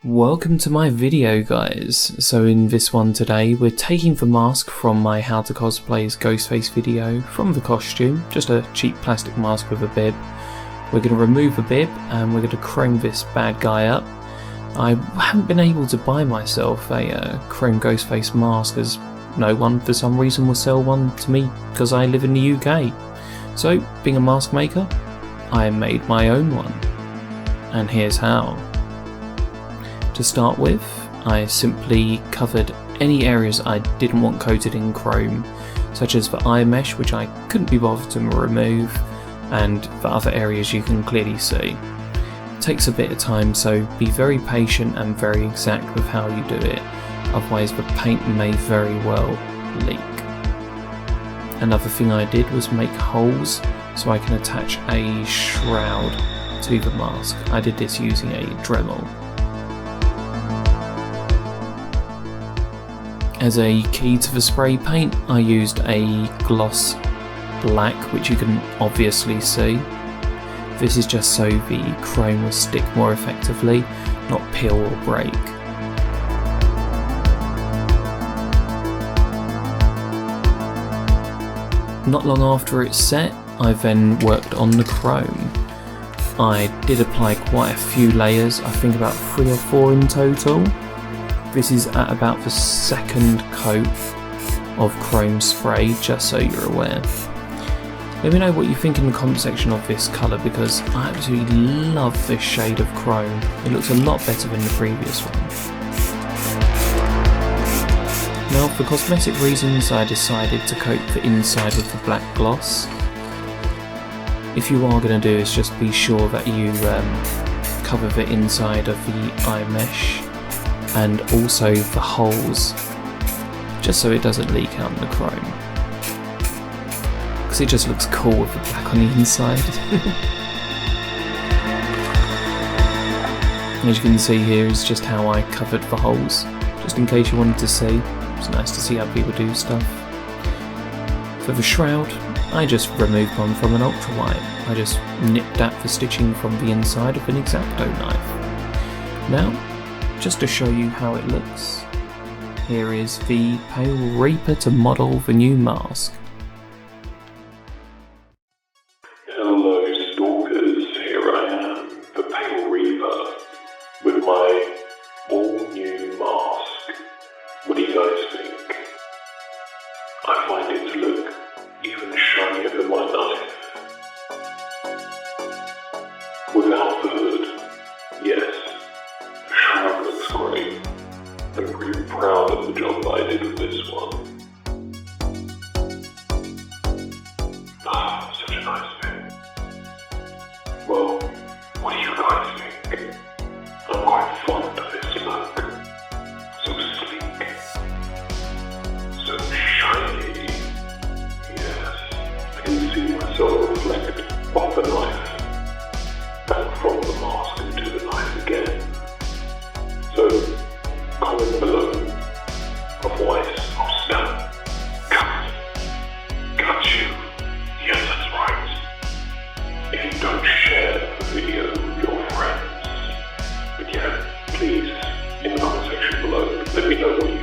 Welcome to my video, guys. So in this one today we're taking the mask from my how to cosplay's Ghostface video from the costume, just a cheap plastic mask with a bib. We're going to remove the bib and we're going to chrome this bad guy up. I haven't been able to buy myself a chrome Ghostface mask as no one for some reason will sell one to me because I live in the UK. So being a mask maker, I made my own one. And here's how. To start with, I simply covered any areas I didn't want coated in chrome, such as the eye mesh, which I couldn't be bothered to remove, and the other areas you can clearly see. It takes a bit of time, so be very patient and very exact with how you do it, otherwise the paint may very well leak. Another thing I did was make holes so I can attach a shroud to the mask. I did this using a Dremel. As a key to the spray paint, I used a gloss black, which you can obviously see. This is just so the chrome will stick more effectively, not peel or break. Not long after it's set, I then worked on the chrome. I did apply quite a few layers, I think about 3 or 4 in total. This is at about the second coat of chrome spray, just so you're aware. Let me know what you think in the comment section of this colour, because I absolutely love this shade of chrome. It looks a lot better than the previous one. Now, for cosmetic reasons, I decided to coat the inside with the black gloss. If you are going to do is just be sure that you cover the inside of the eye mesh and also the holes, just so it doesn't leak out in the chrome, because it just looks cool with the black on the inside. As you can see here is just how I covered the holes, just in case you wanted to see. It's nice to see how people do stuff. For the shroud, I just removed one from an ultra white. I just nipped at the stitching from the inside of an X-Acto knife. Now, just to show you how it looks, here is the Pale Reaper to model the new mask. Hello stalkers, here I am, the Pale Reaper, with my all-new mask. What do you guys think? I find it to look even shinier than my knife. Without the hood, yes. The shroud looks great. I'm pretty proud of the job I did with this one. Such a nice thing. Well, what do you guys think? I'm quite fond of this look. So sleek. So shiny. Yes, I can see myself reflect off the knife and from the mask into the knife again. So, comment below, otherwise I'll stab, cut you, yes that's right, if you don't share the video with your friends. But yeah, please, in the comment section below, let me know what you